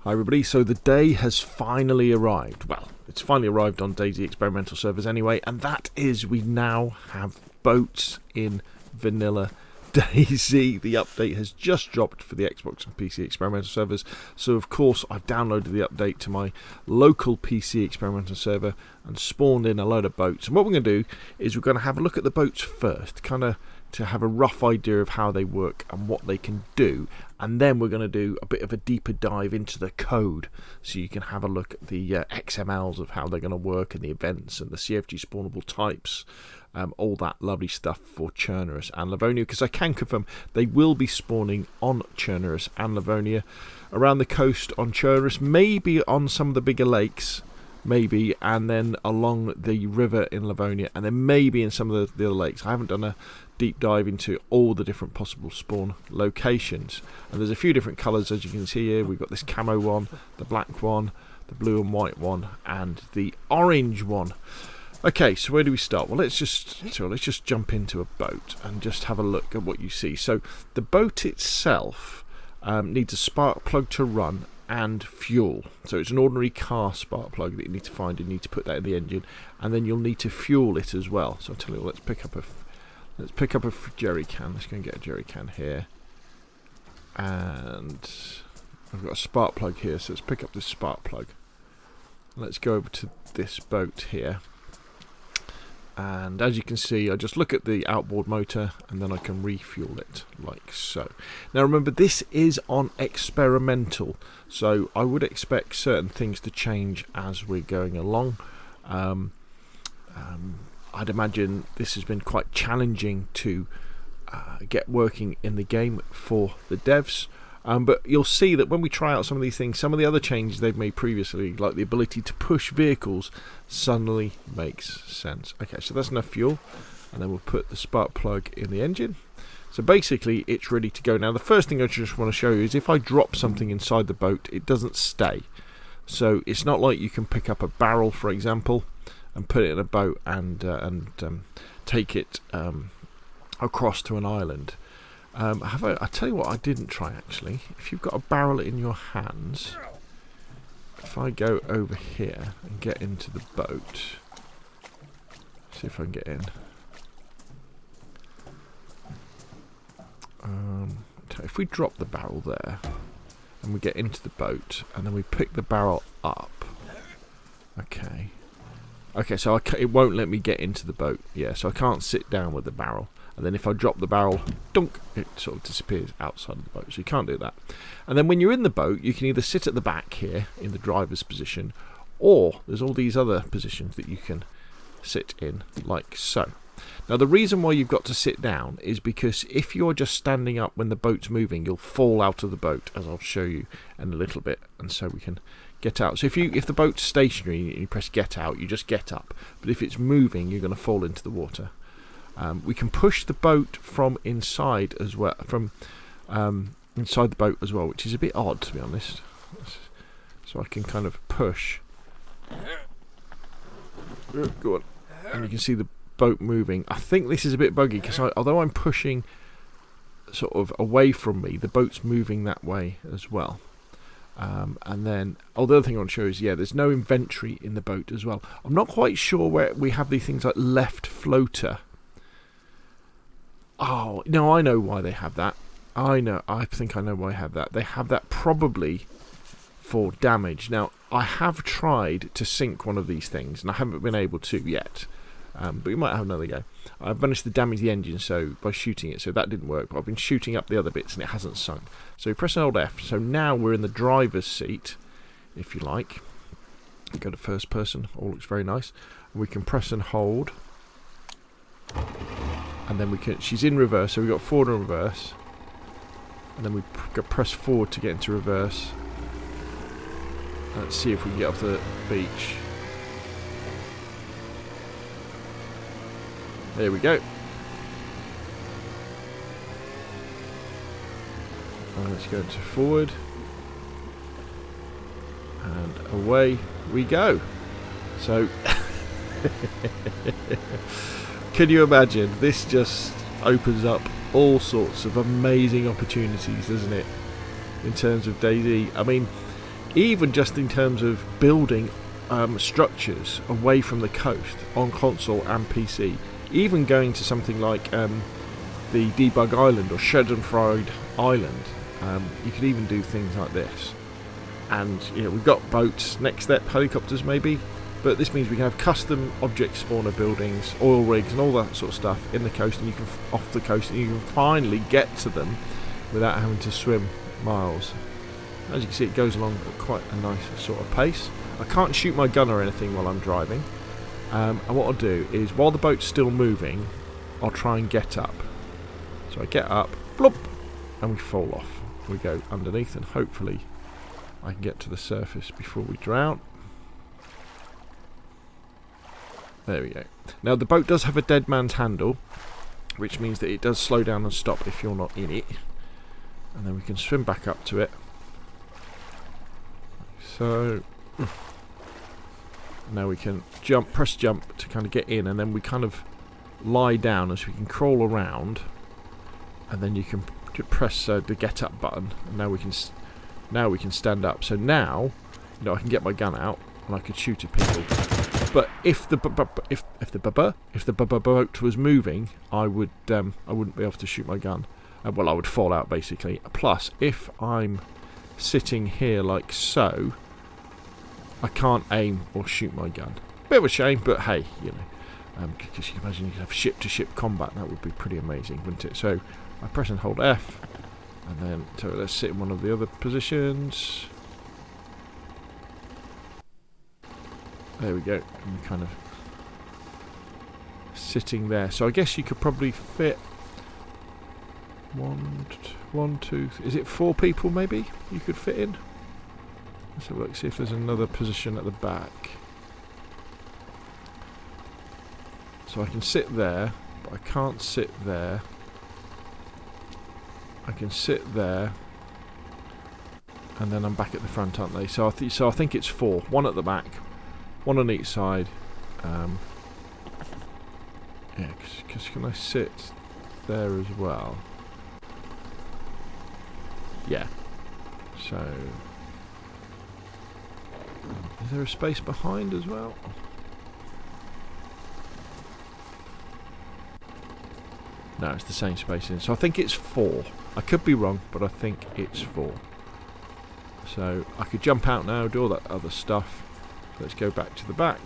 Hi everybody, so the day has finally arrived. Well, it's finally arrived on DayZ experimental servers anyway, and that is we now have boats in vanilla DayZ. The update has just dropped for the Xbox and PC experimental servers, so of course I've downloaded the update to my local PC experimental server and spawned in a load of boats. And what we're going to do is we're going to have a look at the boats first, kind of to have a rough idea of how they work and what they can do, and then we're going to do a bit of a deeper dive into the code so you can have a look at the XMLs of how they're going to work and the events and the CFG spawnable types, all that lovely stuff for Chernarus and Livonia, because I can confirm they will be spawning on Chernarus and Livonia, around the coast on Chernarus, maybe on some of the bigger lakes, maybe, and then along the river in Livonia, and then maybe in some of the other lakes. I haven't done a deep dive into all the different possible spawn locations, and there's a few different colours as you can see here. We've got this camo one, the black one, the blue and white one, and the orange one. Okay, so where do we start? Well, let's just jump into a boat and just have a look at what you see. So the boat itself needs a spark plug to run and fuel. So it's an ordinary car spark plug that you need to find. You need to put that in the engine, and then you'll need to fuel it as well. So I'll tell you what, let's pick up a jerry can. Let's go and get a jerry can here, and I've got a spark plug here, so let's pick up this spark plug. Let's go over to this boat here, and as you can see, I just look at the outboard motor and then I can refuel it like so. Now remember, this is on experimental, so I would expect certain things to change as we're going along. I'd imagine this has been quite challenging to get working in the game for the devs, but you'll see that when we try out some of these things, some of the other changes they've made previously, like the ability to push vehicles, suddenly makes sense. Okay, so that's enough fuel, and then we'll put the spark plug in the engine. So basically it's ready to go. Now the first thing I just want to show you is if I drop something inside the boat, it doesn't stay. So it's not like you can pick up a barrel, for example, and put it in a boat and take it across to an island. I tell you what I didn't try actually. If you've got a barrel in your hands, if I go over here and get into the boat, see if I can get in. If we drop the barrel there and we get into the boat and then we pick the barrel up, okay, so it won't let me get into the boat. Yeah, so I can't sit down with the barrel. And then if I drop the barrel, dunk, it sort of disappears outside of the boat. So you can't do that. And then when you're in the boat, you can either sit at the back here in the driver's position, or there's all these other positions that you can sit in, like so. Now the reason why you've got to sit down is because if you're just standing up when the boat's moving, you'll fall out of the boat, as I'll show you in a little bit. And so we can get out. So if the boat's stationary and you press get out, you just get up. But if it's moving, you're going to fall into the water. We can push the boat from inside as well, from inside the boat as well, which is a bit odd to be honest. So I can kind of push. Go on, and you can see the boat moving. I think this is a bit buggy because although I'm pushing sort of away from me, the boat's moving that way as well. And then, the other thing I want to show is, yeah, there's no inventory in the boat as well. I'm not quite sure where we have these things like left floater. Oh, no, I know why they have that. I think I know why they have that. They have that probably for damage. Now, I have tried to sink one of these things, and I haven't been able to yet. But we might have another go. I've managed to damage the engine by shooting it, so that didn't work. But I've been shooting up the other bits, and it hasn't sunk. So we press and hold F. So now we're in the driver's seat, if you like. Go to first person. All looks very nice. We can press and hold. And then she's in reverse, so we've got forward and reverse. And then we press forward to get into reverse. Let's see if we can get off the beach. There we go. And let's go to forward. And away we go. So can you imagine? This just opens up all sorts of amazing opportunities, doesn't it? In terms of DayZ. I mean, even just in terms of building structures away from the coast on console and PC, even going to something like the Debug Island or Schadenfreude Island. You could even do things like this. And we've got boats, next step helicopters maybe, but this means we can have custom object spawner buildings, oil rigs and all that sort of stuff in the coast, and you can off the coast, and you can finally get to them without having to swim miles. As you can see, it goes along at quite a nice sort of pace. I can't shoot my gun or anything while I'm driving, and what I'll do is, while the boat's still moving, I'll try and get up. So I get up, blop, and we fall off. We go underneath, and hopefully I can get to the surface before we drown. There we go. Now the boat does have a dead man's handle, which means that it does slow down and stop if you're not in it. And then we can swim back up to it. So now we can jump, press jump to kind of get in, and then we kind of lie down as we can crawl around, and then you can press the get up button, and now we can stand up. So now, I can get my gun out and I could shoot at people. But if the boat was moving, I wouldn't be able to shoot my gun. Well, I would fall out basically. Plus, if I'm sitting here like so, I can't aim or shoot my gun. Bit of a shame, but hey, because you can imagine you could have ship-to-ship combat. That would be pretty amazing, wouldn't it? So I press and hold F, and then so let's sit in one of the other positions. There we go. And kind of sitting there. So I guess you could probably fit one, two. Is it 4 people? Maybe you could fit in. Let's have a look. See if there's another position at the back. So I can sit there, but I can't sit there. I can sit there, and then I'm back at the front, aren't they? So I think it's 4. 1 at the back, 1 on each side. Yeah, because can I sit there as well? Yeah. So is there a space behind as well? No, it's the same spacing. So I think it's 4. I could be wrong, but I think it's 4. So I could jump out now, do all that other stuff. Let's go back to the back.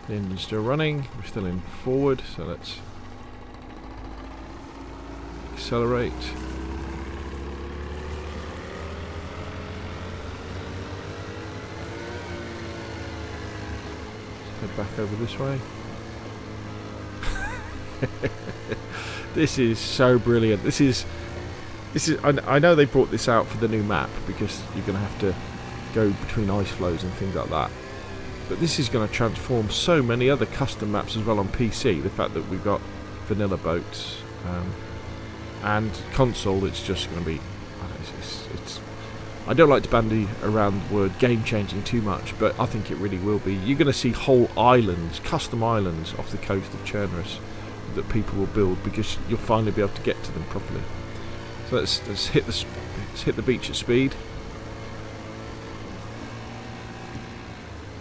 The engine's still running. We're still in forward, so let's accelerate. Let's head back over this way. This is so brilliant. This is. I know they brought this out for the new map because you're going to have to go between ice flows and things like that. But this is going to transform so many other custom maps as well on PC. The fact that we've got vanilla boats and console, it's just going to be. I don't like to bandy around the word game-changing too much, but I think it really will be. You're going to see whole islands, custom islands off the coast of Chernobyl that people will build because you'll finally be able to get to them properly. So let's hit the beach at speed.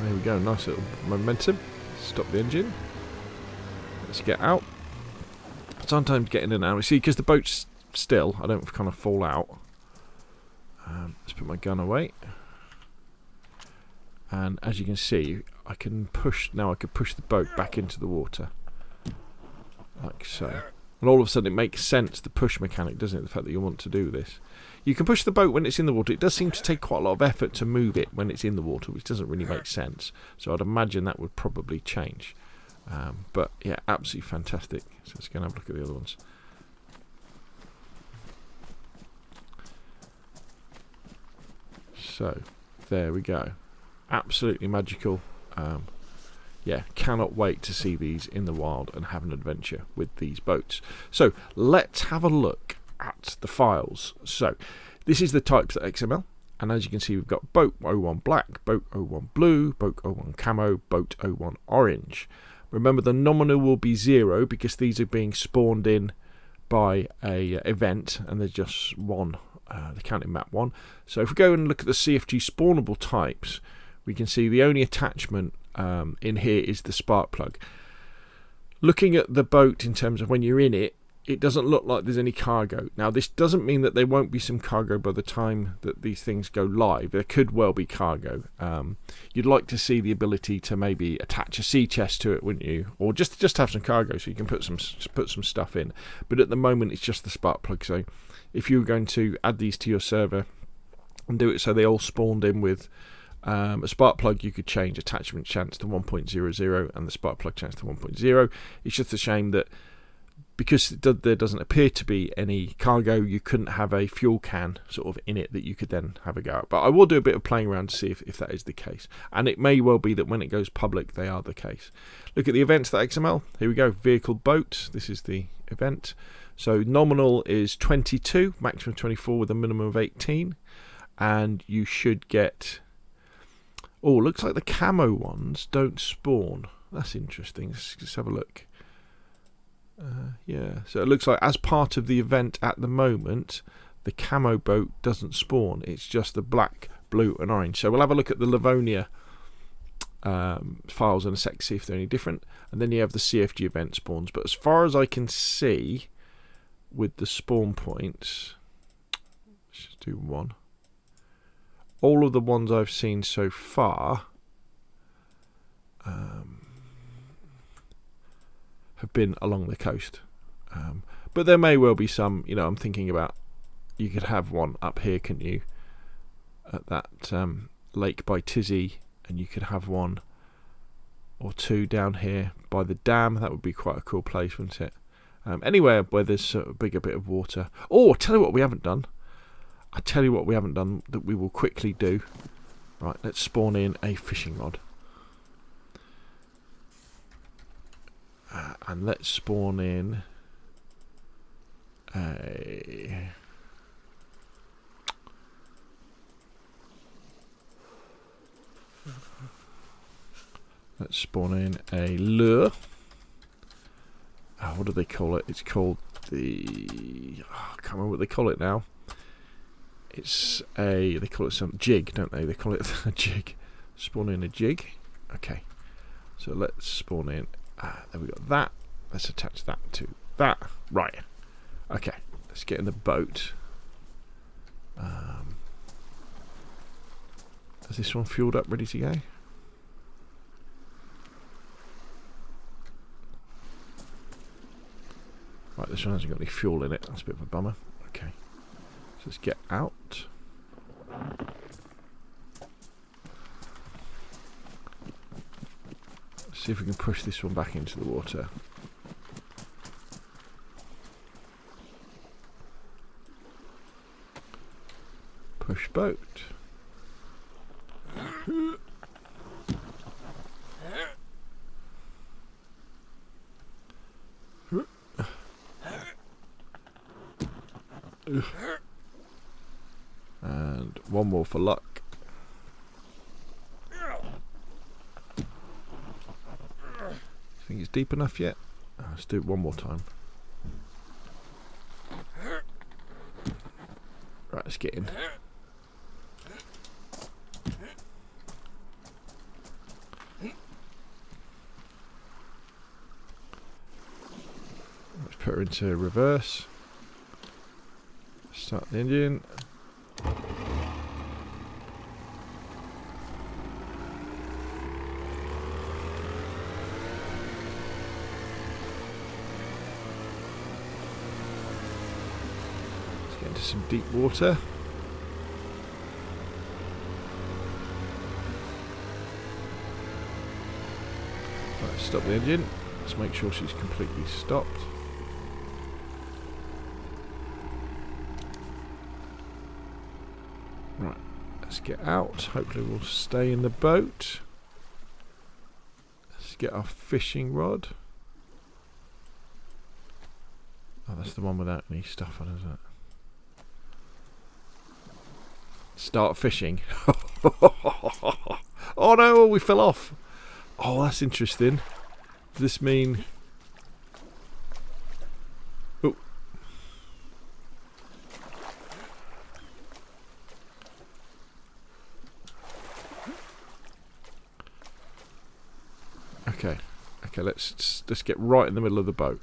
There we go, nice little momentum. Stop the engine. Let's get out. Sometimes getting in and out. You see, because the boat's still, I don't kind of fall out. Let's put my gun away. And as you can see, I can push. Now I can push the boat back into the water, like so. And all of a sudden, it makes sense, the push mechanic, doesn't it? The fact that you want to do this. You can push the boat when it's in the water. It does seem to take quite a lot of effort to move it when it's in the water, which doesn't really make sense. So I'd imagine that would probably change. But yeah, absolutely fantastic. So let's go and have a look at the other ones. So there we go. Absolutely magical. Yeah, cannot wait to see these in the wild and have an adventure with these boats. So let's have a look at the files. So this is the types.xml, and as you can see, we've got boat 01 black, boat 01 blue, boat 01 camo, boat 01 orange. Remember, the nominal will be 0 because these are being spawned in by a event, and there's just one the counting map one. So if we go and look at the CFG spawnable types, we can see the only attachment in here is the spark plug. Looking at the boat in terms of when you're in it, it doesn't look like there's any cargo. Now, this doesn't mean that there won't be some cargo by the time that these things go live. There could well be cargo. You'd like to see the ability to maybe attach a sea chest to it, wouldn't you? Or just have some cargo so you can put some stuff in. But at the moment, it's just the spark plug. So if you were going to add these to your server and do it so they all spawned in with a spark plug, you could change attachment chance to 1.00 and the spark plug chance to 1.0. It's just a shame that because there doesn't appear to be any cargo, you couldn't have a fuel can sort of in it that you could then have a go at. But I will do a bit of playing around to see if that is the case. And it may well be that when it goes public, they are the case. Look at the events.xml. Here we go. Vehicle boat. This is the event. So nominal is 22, maximum 24 with a minimum of 18. And you should get... Oh, looks like the camo ones don't spawn. That's interesting. Let's have a look. Yeah, so it looks like as part of the event at the moment, the camo boat doesn't spawn. It's just the black, blue and orange. So we'll have a look at the Livonia files in a sec, see if they're any different. And then you have the CFG event spawns. But as far as I can see with the spawn points, let's just do one. All of the ones I've seen so far have been along the coast, but there may well be some, I'm thinking about, you could have one up here, couldn't you, at that lake by Tizzy, and you could have one or two down here by the dam. That would be quite a cool place, wouldn't it? Anywhere where there's a bigger bit of water. Oh, I'll tell you what we haven't done. That we will quickly do. Right, let's spawn in a fishing rod. And let's spawn in a... Let's spawn in a lure. What do they call it? It's called the... I can't remember what they call it now. It's a... They call it some jig, don't they? They call it a jig. Spawn in a jig. Okay. So let's spawn in... there we go. That. Let's attach that to that. Right. Okay. Let's get in the boat. Is this one fueled up, ready to go? Right, this one hasn't got any fuel in it. That's a bit of a bummer. Okay. So let's get out. See if we can push this one back into the water. Push boat. And one more for luck. Think it's deep enough yet? Let's do it one more time. Right, let's get in. Let's put her into reverse. Start the engine. Into some deep water. Right, stop the engine. Let's make sure she's completely stopped. Right, let's get out. Hopefully we'll stay in the boat. Let's get our fishing rod. Oh, that's the one without any stuff on, isn't it? Start fishing. Oh no, we fell off. Oh, that's interesting. Does this mean... Oh. Okay, let's get right in the middle of the boat.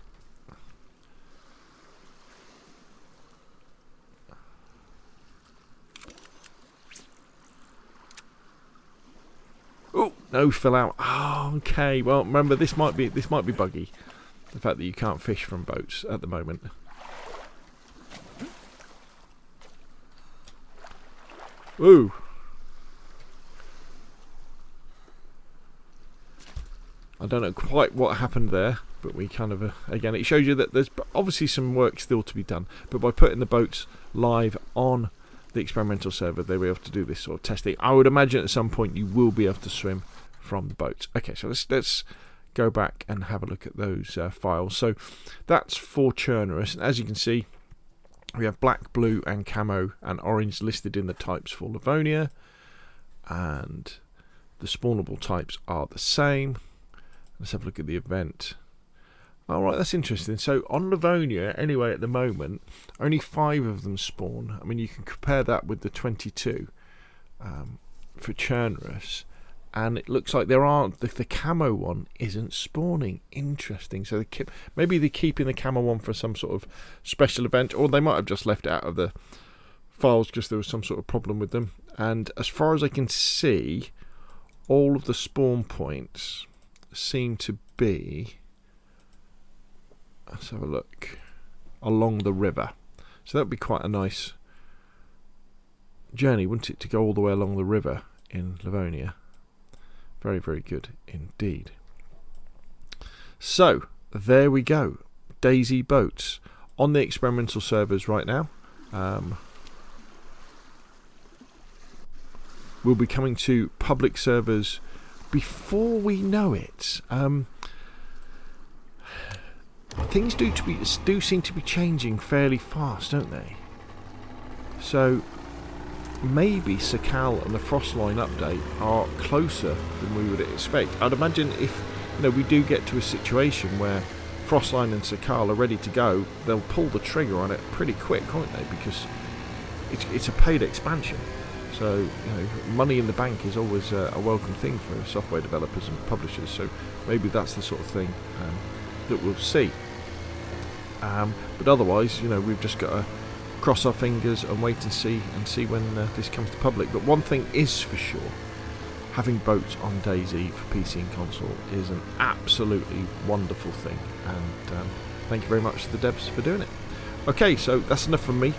Oh no, fill out. Oh, okay. Well, remember this might be buggy. The fact that you can't fish from boats at the moment. Ooh. I don't know quite what happened there, but we kind of, again, it shows you that there's obviously some work still to be done. But by putting the boats live on the experimental server, they were able to do this sort of testing. I would imagine at some point you will be able to swim from the boats. Okay, so let's go back and have a look at those files. So that's for Churnerus, and as you can see, we have black, blue, and camo and orange listed in the types for Livonia, and the spawnable types are the same. Let's have a look at the event. Alright, that's interesting. So on Livonia, anyway, at the moment, only 5 of them spawn. I mean, you can compare that with the 22 for Churnerus, and it looks like there aren't. The camo one isn't spawning. Interesting. So maybe they're keeping the camo one for some sort of special event, or they might have just left it out of the files because there was some sort of problem with them. And as far as I can see, all of the spawn points seem to be, let's have a look, along the river. So that would be quite a nice journey, wouldn't it, to go all the way along the river in Livonia. Very, very good indeed. So there we go. DayZ boats on the experimental servers right now. We'll be coming to public servers before we know it. Things do seem to be changing fairly fast, don't they? So maybe Sakal and the Frostline update are closer than we would expect. I'd imagine if we do get to a situation where Frostline and Sakal are ready to go, they'll pull the trigger on it pretty quick, won't they? Because it's a paid expansion. So money in the bank is always a welcome thing for software developers and publishers. So maybe that's the sort of thing that we'll see. But otherwise, we've just got to cross our fingers and wait and see when this comes to public. But one thing is for sure, having boats on DayZ for PC and console is an absolutely wonderful thing. And thank you very much to the devs for doing it. Okay, so that's enough from me.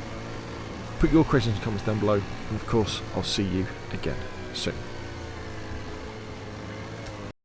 Put your questions and comments down below, and of course I'll see you again soon.